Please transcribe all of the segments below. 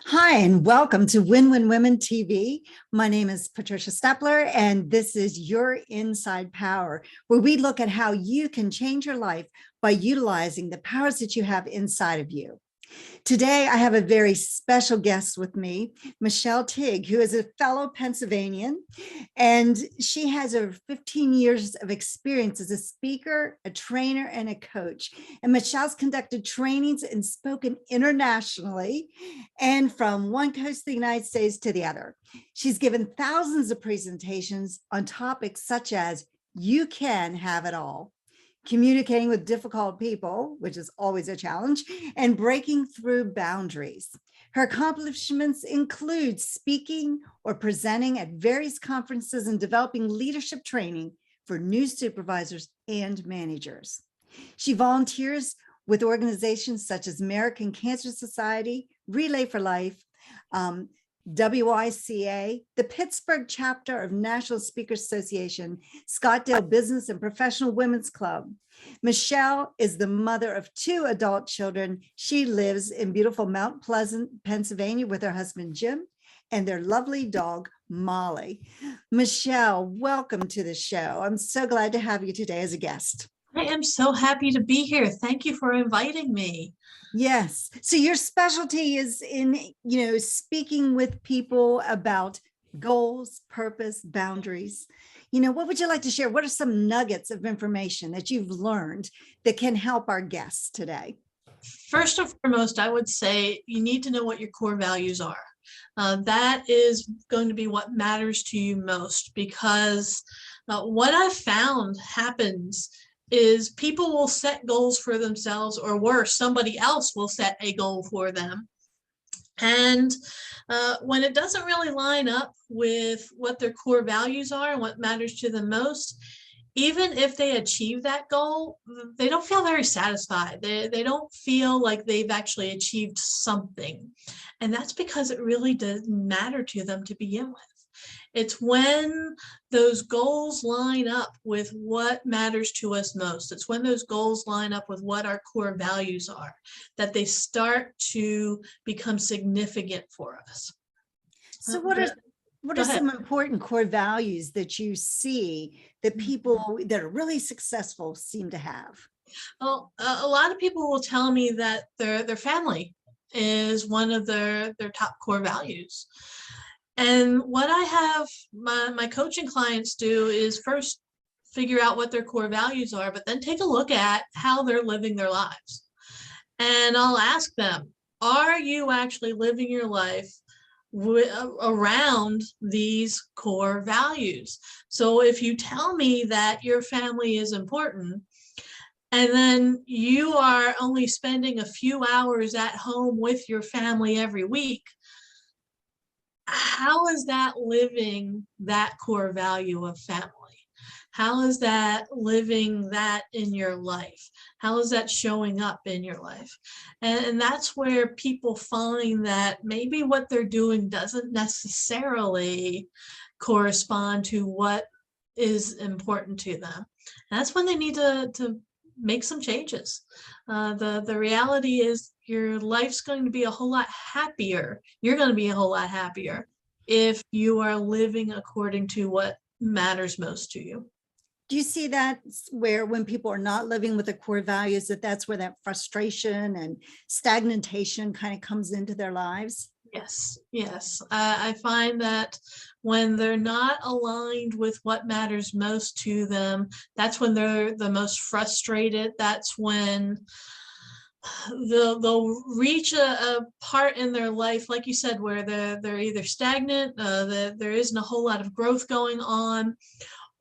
Hi, and welcome to Win Win Women TV. My name is Patricia Stepler, and this is Your Inside Power, where we look at how you can change your life by utilizing the powers that you have inside of you. Today, I have a very special guest with me, Michelle Teague, who is a fellow Pennsylvanian, and she has over 15 years of experience as a speaker, a trainer, and a coach. And Michelle's conducted trainings and spoken internationally and from one coast of the United States to the other. She's given thousands of presentations on topics such as you can have it all, communicating with difficult people, which is always a challenge, and breaking through boundaries. Her accomplishments include speaking or presenting at various conferences and developing leadership training for new supervisors and managers. She volunteers with organizations such as American Cancer Society, Relay for Life, WICA, the Pittsburgh chapter of National Speakers Association, Scottsdale Business and Professional Women's Club. Michelle is the mother of 2 adult children. She lives in beautiful Mount Pleasant, Pennsylvania with her husband, Jim, and their lovely dog, Molly. Michelle, welcome to the show. I'm so glad to have you today as a guest. I am so happy to be here. Thank you for inviting me. Yes. So your specialty is in, speaking with people about goals, purpose, boundaries. What would you like to share? What are some nuggets of information that you've learned that can help our guests today? First and foremost, I would say you need to know what your core values are. That is going to be what matters to you most, because what I've found happens is people will set goals for themselves, or worse, somebody else will set a goal for them. And when it doesn't really line up with what their core values are and what matters to them most, even if they achieve that goal, they don't feel very satisfied. They don't feel like they've actually achieved something. And that's because it really doesn't matter to them to begin with. It's when those goals line up with what matters to us most. It's when those goals line up with what our core values are that they start to become significant for us. So what are some important core values that you see that people that are really successful seem to have? Well, a lot of people will tell me that their family is one of their top core values. And what I have my coaching clients do is first figure out what their core values are, but then take a look at how they're living their lives. And I'll ask them, are you actually living your life around these core values? So if you tell me that your family is important, and then you are only spending a few hours at home with your family every week, how is that living that core value of family? How is that living that in your life? How is that showing up in your life? And that's where people find that maybe what they're doing doesn't necessarily correspond to what is important to them. And that's when they need to make some changes. The reality is your life's going to be a whole lot happier. You're going to be a whole lot happier if you are living according to what matters most to you. Do you see that where when people are not living with the core values, that's where that frustration and stagnation kind of comes into their lives? Yes. I find that when they're not aligned with what matters most to them, that's when they're the most frustrated. That's when they'll reach a part in their life, like you said, where they're either stagnant, there isn't a whole lot of growth going on,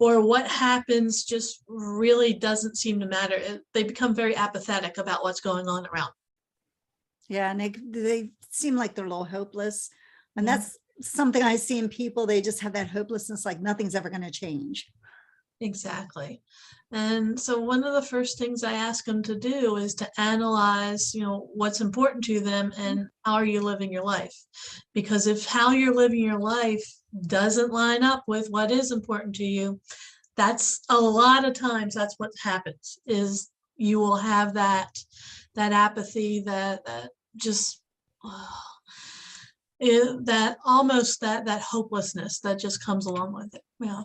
or what happens just really doesn't seem to matter. They become very apathetic about what's going on around. Yeah, and they seem like they're a little hopeless. And that's something I see in people. They just have that hopelessness, like nothing's ever going to change. Exactly. And so one of the first things I ask them to do is to analyze, what's important to them and how are you living your life? Because if how you're living your life doesn't line up with what is important to you, that's a lot of times that's what happens, is you will have that apathy, that just that almost that hopelessness that just comes along with it. Yeah.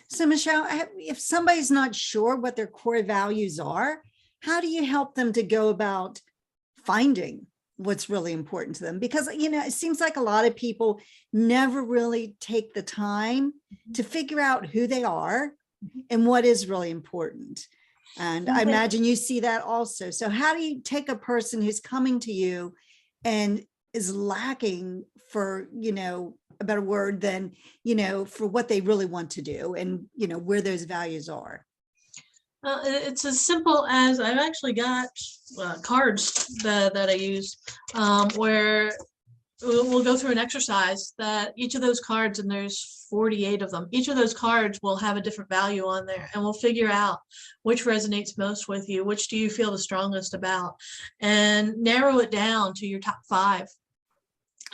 So Michelle, if somebody's not sure what their core values are, how do you help them to go about finding what's really important to them? Because, it seems like a lot of people never really take the time to figure out who they are and what is really important. And I imagine you see that also. So how do you take a person who's coming to you and is lacking for, a better word than, for what they really want to do and, where those values are? It's as simple as I've actually got cards that I use where we'll go through an exercise that each of those cards, and there's 48 of them, each of those cards will have a different value on there, and we'll figure out which resonates most with you, which do you feel the strongest about, and narrow it down to your top 5.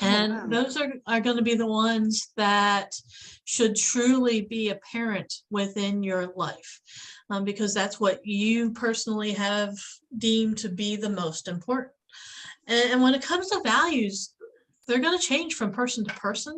And wow. Those are going to be the ones that should truly be apparent within your life, because that's what you personally have deemed to be the most important. And when it comes to values, they're going to change from person to person.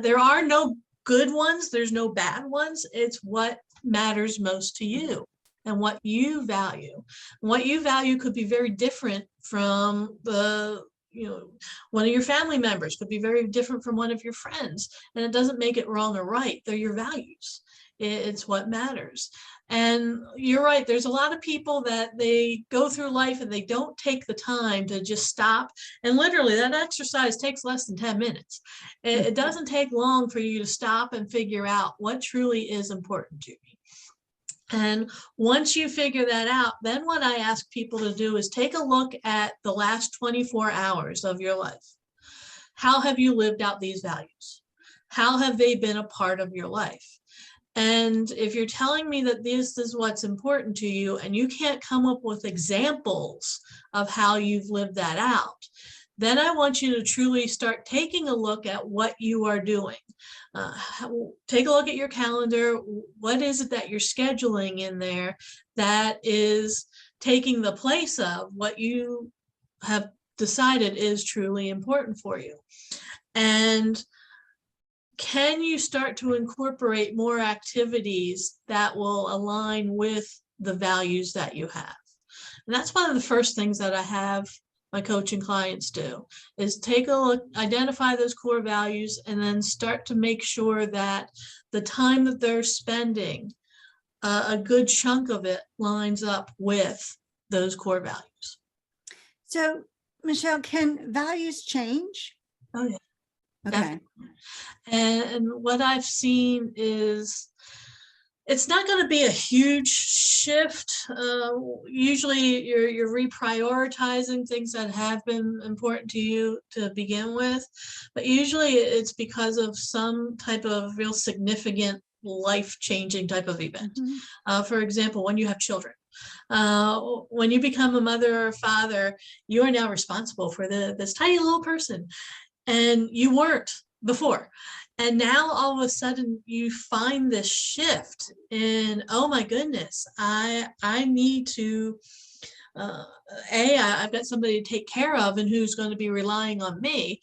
There are no good ones. There's no bad ones. It's what matters most to you and what you value. And what you value could be very different from one of your family members, could be very different from one of your friends. And it doesn't make it wrong or right. They're your values. It's what matters. And you're right. There's a lot of people that they go through life and they don't take the time to just stop. And literally that exercise takes less than 10 minutes. It doesn't take long for you to stop and figure out what truly is important to me. And once you figure that out, then what I ask people to do is take a look at the last 24 hours of your life. How have you lived out these values? How have they been a part of your life? And if you're telling me that this is what's important to you and you can't come up with examples of how you've lived that out, then I want you to truly start taking a look at what you are doing. Take a look at your calendar. What is it that you're scheduling in there that is taking the place of what you have decided is truly important for you? And can you start to incorporate more activities that will align with the values that you have? And that's one of the first things that I have my coaching clients do, is take a look, identify those core values, and then start to make sure that the time that they're spending, a good chunk of it lines up with those core values. So, Michelle, can values change? Oh, yeah. Okay. And what I've seen is it's not going to be a huge shift. Usually you're reprioritizing things that have been important to you to begin with, but usually it's because of some type of real significant life-changing type of event. For example, when you have children. When you become a mother or a father, you are now responsible for this tiny little person, and you weren't before. And now all of a sudden you find this shift in, oh my goodness, I need to, I've got somebody to take care of and who's going to be relying on me.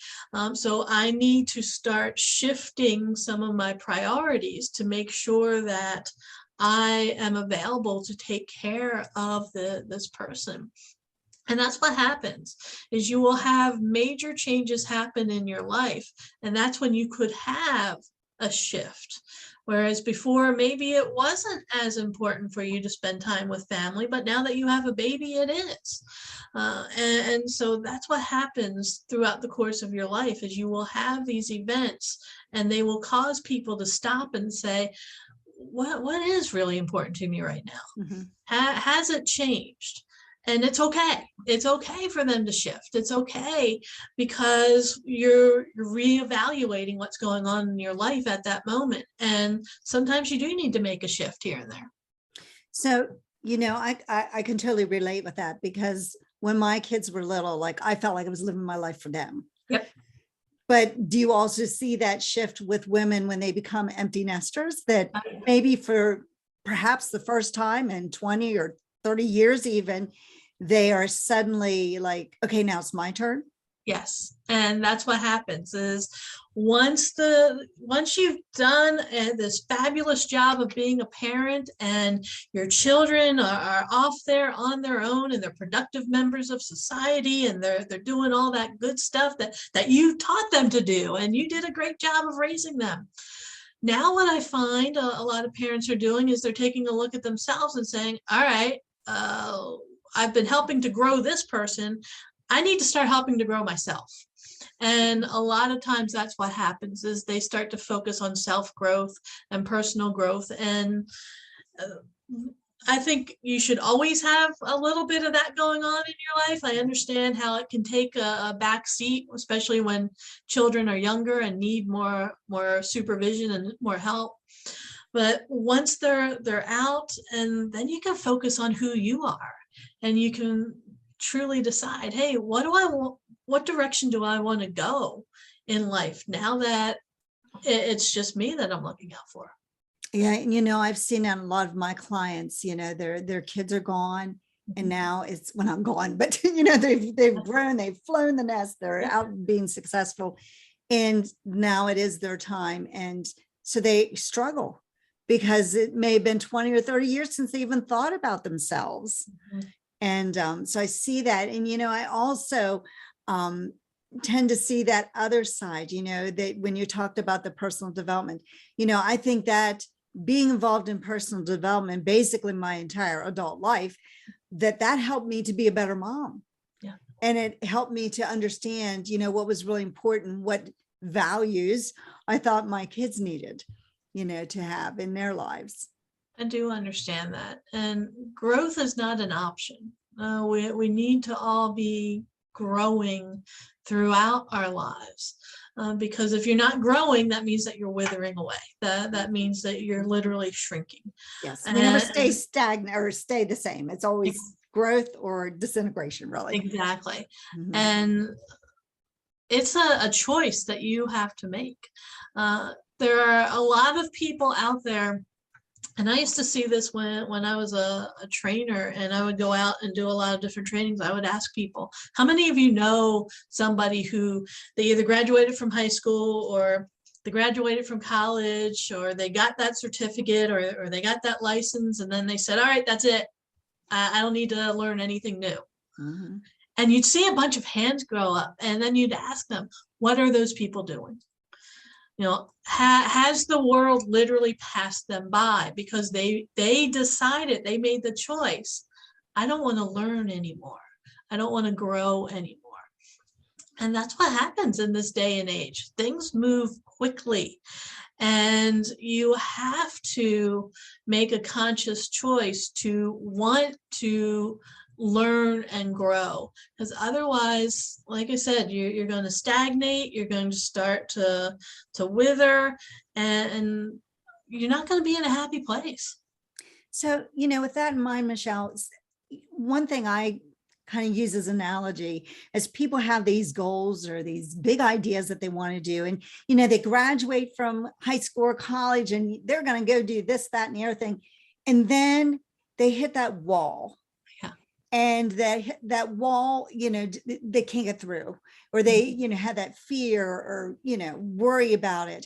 So I need to start shifting some of my priorities to make sure that I am available to take care of this person. And that's what happens, is you will have major changes happen in your life. And that's when you could have a shift. Whereas before, maybe it wasn't as important for you to spend time with family, but now that you have a baby, it is. And so that's what happens throughout the course of your life, is you will have these events and they will cause people to stop and say, what is really important to me right now? Has it changed? And it's okay. It's okay for them to shift. It's okay, because you're reevaluating what's going on in your life at that moment. And sometimes you do need to make a shift here and there. So, I can totally relate with that, because when my kids were little, like, I felt like I was living my life for them. Yep. But do you also see that shift with women when they become empty nesters, that maybe for perhaps the first time in 20 or 30 years even, they are suddenly like, okay, now it's my turn? Yes. And that's what happens is once you've done this fabulous job of being a parent and your children are off there on their own and they're productive members of society and they're doing all that good stuff that you taught them to do and you did a great job of raising them. Now what I find a lot of parents are doing is they're taking a look at themselves and saying, all right, I've been helping to grow this person. I need to start helping to grow myself. And a lot of times that's what happens is they start to focus on self-growth and personal growth. And I think you should always have a little bit of that going on in your life. I understand how it can take a back seat, especially when children are younger and need more supervision and more help. But once they're out, and then you can focus on who you are and you can truly decide, hey, what do I want? What direction do I want to go in life now that it's just me that I'm looking out for? Yeah, and I've seen that a lot of my clients, their kids are gone, and now it's when I'm gone, but they've grown, they've flown the nest, they're out being successful, and now it is their time. And so they struggle because it may have been 20 or 30 years since they even thought about themselves. And so I see that. And, I also tend to see that other side, that when you talked about the personal development, I think that being involved in personal development, basically my entire adult life, that helped me to be a better mom. Yeah. And it helped me to understand, what was really important, what values I thought my kids needed, to have in their lives. I do understand that. And growth is not an option. We need to all be growing throughout our lives. Because if you're not growing, that means that you're withering away. That means that you're literally shrinking. Yes, we never stay stagnant or stay the same. It's always growth or disintegration, really. Exactly. And it's a choice that you have to make. There are a lot of people out there, and I used to see this when I was a trainer and I would go out and do a lot of different trainings. I would ask people, how many of you know somebody who they either graduated from high school or they graduated from college or they got that certificate or they got that license and then they said, all right, that's it. I don't need to learn anything new. And you'd see a bunch of hands grow up and then you'd ask them, what are those people doing? Has the world literally passed them by because they decided, they made the choice, I don't want to learn anymore. I don't want to grow anymore. And that's what happens in this day and age. Things move quickly and you have to make a conscious choice to want to learn and grow, because otherwise, like I said, you're going to stagnate, you're going to start to wither, and you're not going to be in a happy place. So, with that in mind, Michelle, one thing I kind of use as an analogy as people have these goals or these big ideas that they want to do, and they graduate from high school or college and they're going to go do this, that, and the other thing, and then they hit that wall. And that wall, they can't get through, or they, have that fear or, worry about it.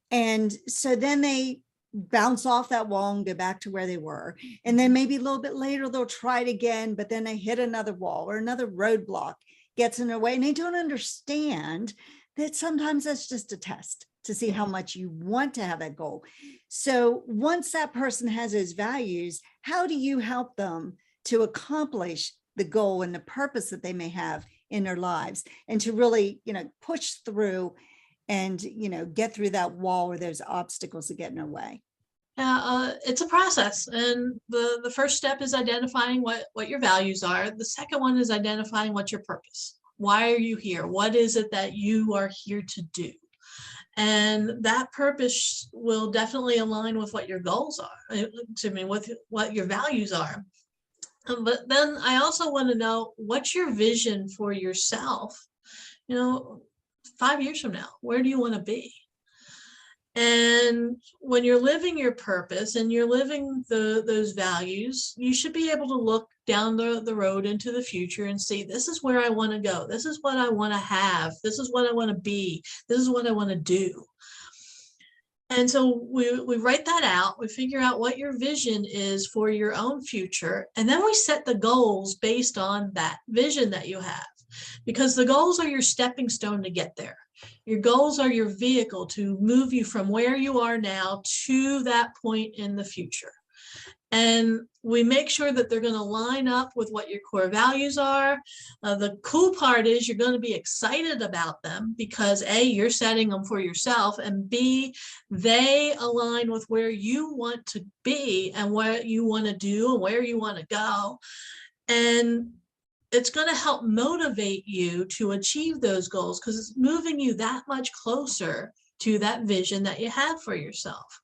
And so then they bounce off that wall and go back to where they were. And then maybe a little bit later, they'll try it again, but then they hit another wall or another roadblock gets in their way. And they don't understand that sometimes that's just a test to see how much you want to have that goal. So once that person has those values, how do you help them to accomplish the goal and the purpose that they may have in their lives, and to really, push through and, get through that wall or those obstacles that get in their way? It's a process. And the first step is identifying what your values are. The second one is identifying what's your purpose. Why are you here? What is it that you are here to do? And that purpose will definitely align with what your goals are, with what your values are. But then I also want to know, what's your vision for yourself? 5 years from now, where do you want to be? And when you're living your purpose and you're living those values, you should be able to look down the road into the future and see, this is where I want to go. This is what I want to have. This is what I want to be. This is what I want to do. And so we write that out, we figure out what your vision is for your own future, and then we set the goals based on that vision that you have, because the goals are your stepping stone to get there. Your goals are your vehicle to move you from where you are now to that point in the future. And we make sure that they're going to line up with what your core values are. The cool part is you're going to be excited about them because A, you're setting them for yourself, and B, they align with where you want to be and what you want to do and where you want to go. And it's going to help motivate you to achieve those goals because it's moving you that much closer to that vision that you have for yourself.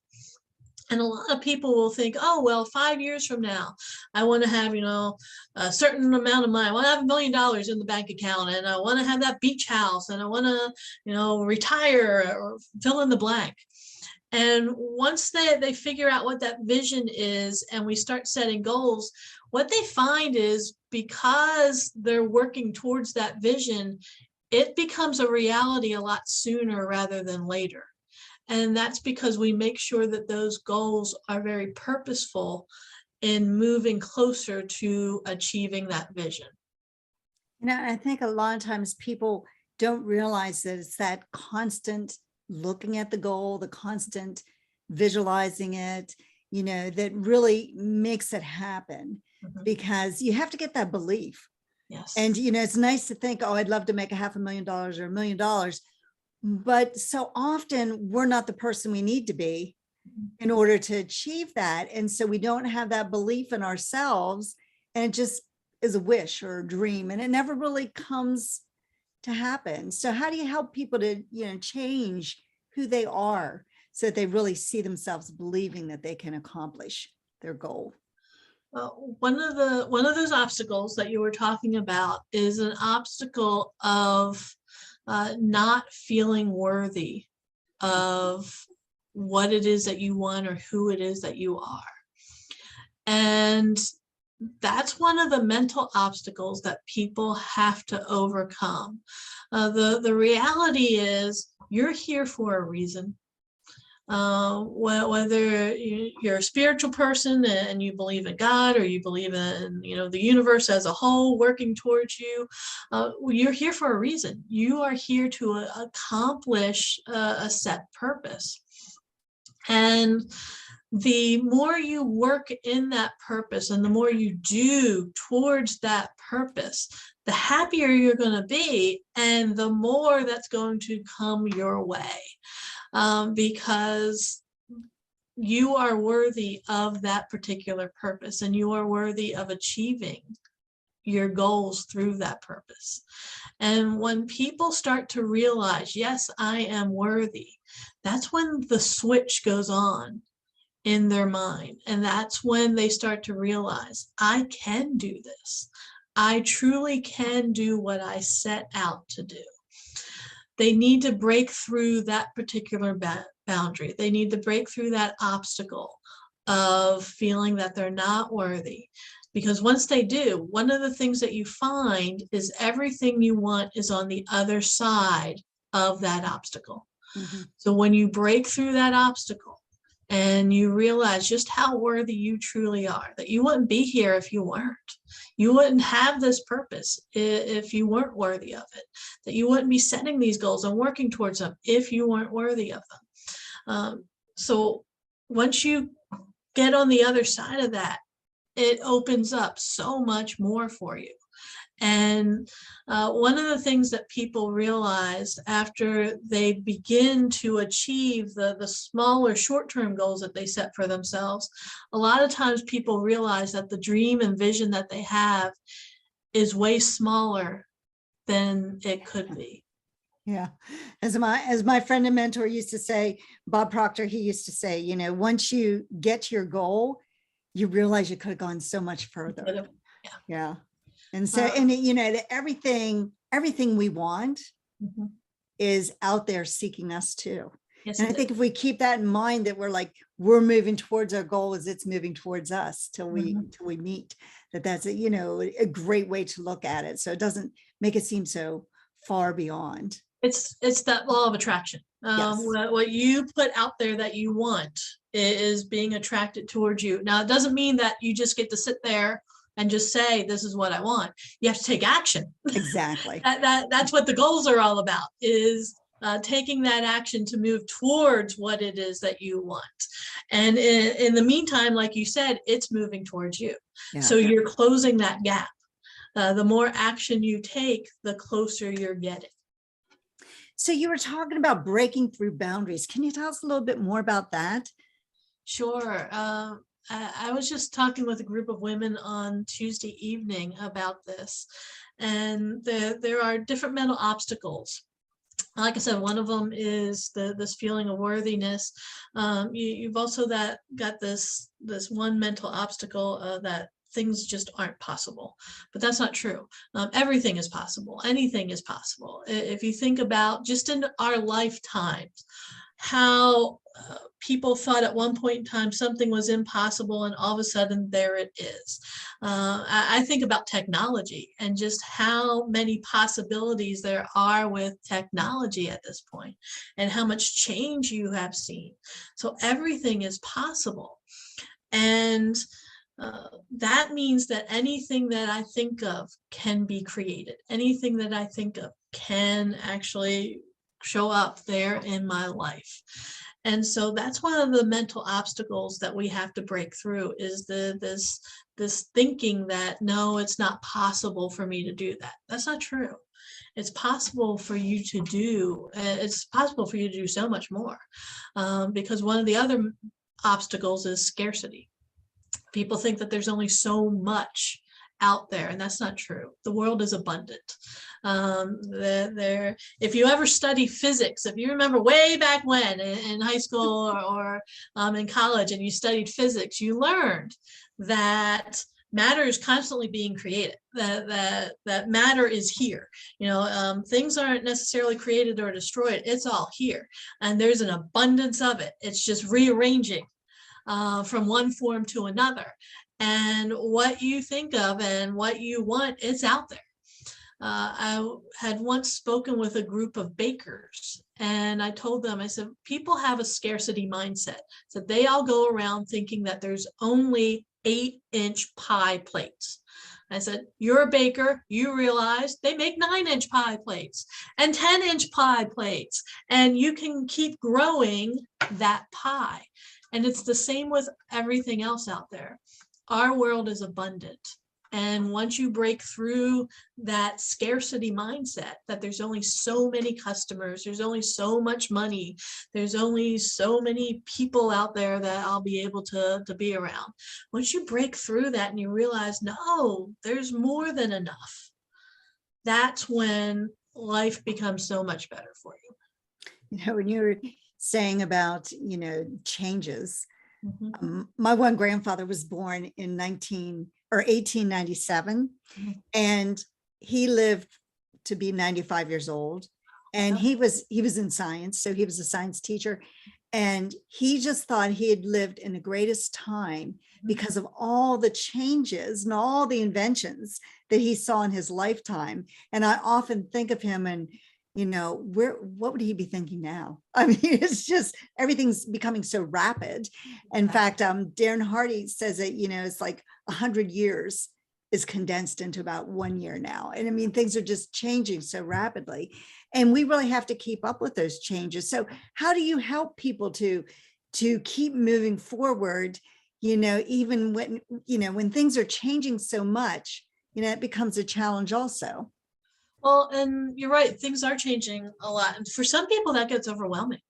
And a lot of people will think, oh, well, 5 years from now, I want to have, a certain amount of money. I want to have $1 million in the bank account, and I want to have that beach house, and I want to, retire, or fill in the blank. And once they figure out what that vision is and we start setting goals, what they find is because they're working towards that vision, it becomes a reality a lot sooner rather than later. And that's because we make sure that those goals are very purposeful in moving closer to achieving that vision. I think a lot of times people don't realize that it's that constant looking at the goal, the constant visualizing it, that really makes it happen, because you have to get that belief. Yes. And, it's nice to think, oh, I'd love to make $500,000 or $1 million. But so often we're not the person we need to be in order to achieve that. And so we don't have that belief in ourselves, and it just is a wish or a dream, and it never really comes to happen. So how do you help people to, change who they are so that they really see themselves believing that they can accomplish their goal? Well, one of those obstacles that you were talking about is an obstacle of not feeling worthy of what it is that you want or who it is that you are. And that's one of the mental obstacles that people have to overcome. The reality is you're here for a reason. Whether you're a spiritual person and you believe in God, or you believe in the universe as a whole working towards you, you're here for a reason. You are here to accomplish a set purpose. And the more you work in that purpose and the more you do towards that purpose, the happier you're going to be, and the more that's going to come your way. Because you are worthy of that particular purpose, and you are worthy of achieving your goals through that purpose. And when people start to realize, yes, I am worthy, that's when the switch goes on in their mind. And that's when they start to realize, I can do this. I truly can do what I set out to do. They need to break through that particular boundary. They need to break through that obstacle of feeling that they're not worthy. Because once they do, one of the things that you find is everything you want is on the other side of that obstacle. So when you break through that obstacle and you realize just how worthy you truly are, that you wouldn't be here if you weren't. You wouldn't have this purpose if you weren't worthy of it, that you wouldn't be setting these goals and working towards them if you weren't worthy of them. So once you get on the other side of that, it opens up so much more for you. And one of the things that people realize after they begin to achieve the smaller short-term goals that they set for themselves, a lot of times people realize that the dream and vision that they have is way smaller than it could be. Yeah. As my friend and mentor used to say, Bob Proctor, he used to say, once you get to your goal, you realize you could have gone so much further. Yeah. And so, everything we want is out there seeking us too. Yes, And it I did. think if we keep that in mind, that we're moving towards our goal as it's moving towards us Mhm. till we meet, that's a great way to look at it. So it doesn't make it seem so far beyond. It's that law of attraction. Yes, What you put out there that you want is being attracted towards you. Now, it doesn't mean that you just get to sit there and just say, this is what I want. You have to take action. exactly. That's what the goals are all about, is taking that action to move towards what it is that you want. And in the meantime, like you said, it's moving towards you. Yeah. So you're closing that gap. The more action you take, the closer you're getting. So you were talking about breaking through boundaries. Can you tell us a little bit more about that? Sure. I was just talking with a group of women on Tuesday evening about this, and there are different mental obstacles. Like I said, one of them is this feeling of worthiness. You've also got this one mental obstacle that things just aren't possible, but that's not true. Everything is possible. Anything is possible. If you think about just in our lifetimes, how people thought at one point in time something was impossible, and all of a sudden there it is. I think about technology and just how many possibilities there are with technology at this point, and how much change you have seen. So everything is possible. And that means that anything that I think of can be created. Anything that I think of can actually show up there in my life. And so that's one of the mental obstacles that we have to break through, is this thinking that, no, it's not possible for me to do that. That's not true. It's possible for you to do. It's possible for you to do so much more, because one of the other obstacles is scarcity. People think that there's only so much out there, and that's not true. The world is abundant. If you ever study physics, if you remember way back when in high school or in college, and you studied physics, you learned that matter is constantly being created. That matter is here. Things aren't necessarily created or destroyed. It's all here, and there's an abundance of it. It's just rearranging from one form to another. And what you think of and what you want, it's out there. I had once spoken with a group of bakers, and I told them, I said, people have a scarcity mindset. So they all go around thinking that there's only 8-inch pie plates. I said, you're a baker, you realize they make 9-inch pie plates and 10-inch pie plates, and you can keep growing that pie. And it's the same with everything else out there. Our world is abundant. And once you break through that scarcity mindset, that there's only so many customers, there's only so much money, there's only so many people out there that I'll be able to be around. Once you break through that and you realize, no, there's more than enough, that's when life becomes so much better for you. When you're saying about, changes, Mm-hmm. my one grandfather was born in 1897, Mm-hmm. and he lived to be 95 years old. And he was in science, so he was a science teacher, and he just thought he had lived in the greatest time because of all the changes and all the inventions that he saw in his lifetime. And I often think of him, and what would he be thinking now? I mean, it's just, everything's becoming so rapid. In fact, Darren Hardy says that, it's like 100 years is condensed into about 1 year now. And I mean, things are just changing so rapidly, and we really have to keep up with those changes. So how do you help people to keep moving forward, even when things are changing so much, it becomes a challenge also. Well, and you're right, things are changing a lot. And for some people, that gets overwhelming.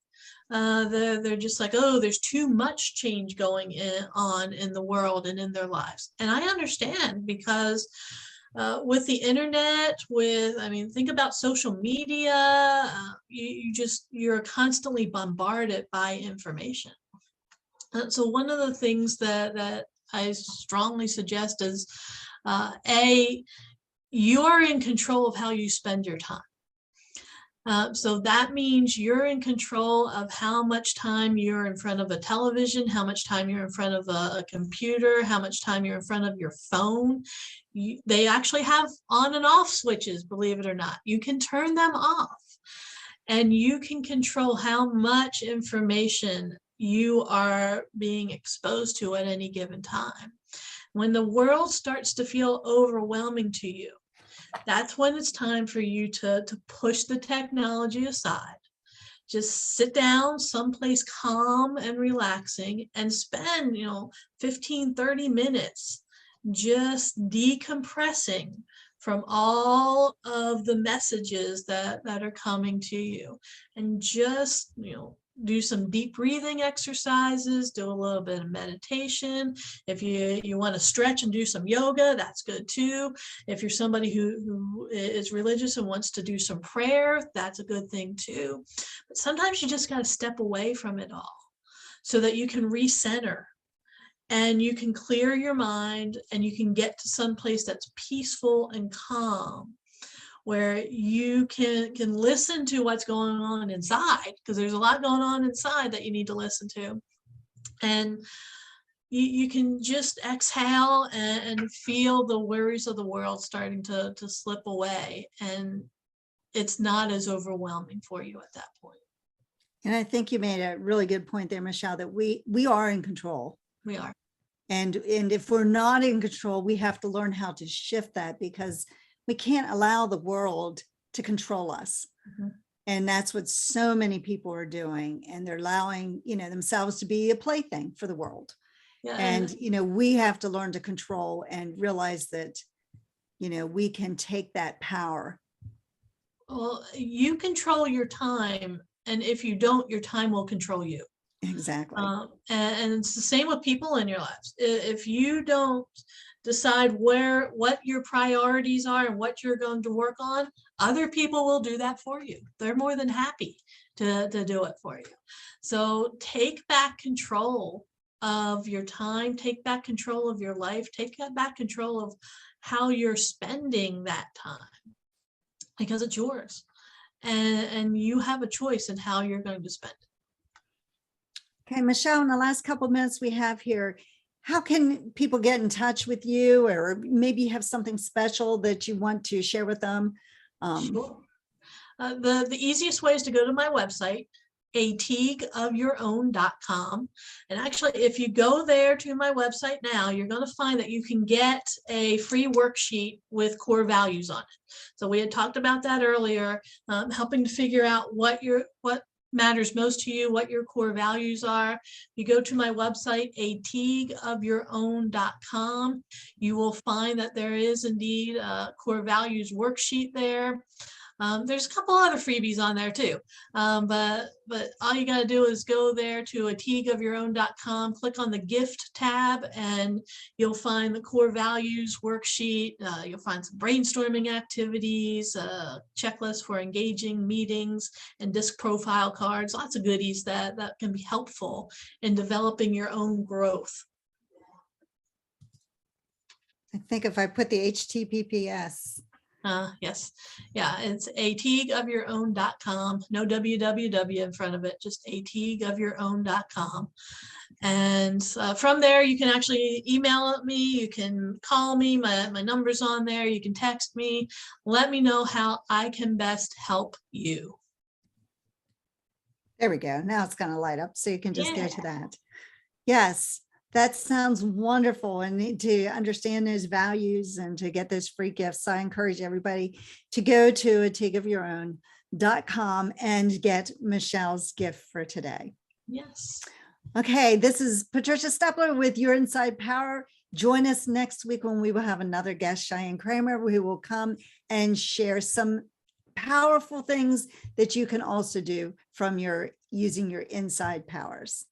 They're just like, oh, there's too much change going on in the world and in their lives. And I understand, because with the internet, think about social media, you're constantly bombarded by information. So one of the things that I strongly suggest is, you're in control of how you spend your time. So that means you're in control of how much time you're in front of a television, how much time you're in front of a computer, how much time you're in front of your phone. They actually have on and off switches, believe it or not. You can turn them off, and you can control how much information you are being exposed to at any given time. When the world starts to feel overwhelming to you, that's when it's time for you to push the technology aside. Just sit down someplace calm and relaxing and spend, 15, 30 minutes just decompressing from all of the messages that are coming to you, and just, do some deep breathing exercises, do a little bit of meditation. If you want to stretch and do some yoga, that's good too. If you're somebody who is religious and wants to do some prayer, that's a good thing too. But sometimes you just got to step away from it all so that you can recenter and you can clear your mind and you can get to some place that's peaceful and calm, where you can listen to what's going on inside, because there's a lot going on inside that you need to listen to. And you can just exhale and feel the worries of the world starting to slip away. And it's not as overwhelming for you at that point. And I think you made a really good point there, Michelle, that we are in control. We are. And if we're not in control, we have to learn how to shift that, because we can't allow the world to control us. Mm-hmm. And that's what so many people are doing. And they're allowing, themselves to be a plaything for the world. Yeah, and, we have to learn to control and realize that, we can take that power. Well, you control your time. And if you don't, your time will control you. Exactly. And it's the same with people in your lives. If you don't decide what your priorities are and what you're going to work on, other people will do that for you. They're more than happy to do it for you. So take back control of your time, take back control of your life, take back control of how you're spending that time, because it's yours. And you have a choice in how you're going to spend it. Okay, Michelle, in the last couple of minutes we have here, how can people get in touch with you, or maybe you have something special that you want to share with them? Sure. The easiest way is to go to my website, ateagueofyourown.com. And actually, if you go there to my website now, you're going to find that you can get a free worksheet with core values on it. So we had talked about that earlier, helping to figure out what matters most to you, what your core values are. You go to my website, ateagueofyourown.com. You will find that there is indeed a core values worksheet there. There's a couple other freebies on there too, but all you got to do is go there to ateagueofyourown.com, click on the gift tab, and you'll find the core values worksheet. You'll find some brainstorming activities, checklist for engaging meetings, and disc profile cards. Lots of goodies that can be helpful in developing your own growth. I think if I put the HTTPS. Yes. Yeah, it's ateagueofyourown.com. No www in front of it, just ateagueofyourown.com. And from there, you can actually email me. You can call me. My number's on there. You can text me. Let me know how I can best help you. There we go. Now it's going to light up, so you can just go to that. Yes. That sounds wonderful. And to understand those values and to get those free gifts, I encourage everybody to go to ateagueofyourown.com and get Michelle's gift for today. Yes. Okay, this is Patricia Stepler with Your Inside Power. Join us next week when we will have another guest, Cheyenne Kramer, who will come and share some powerful things that you can also do from using your inside powers.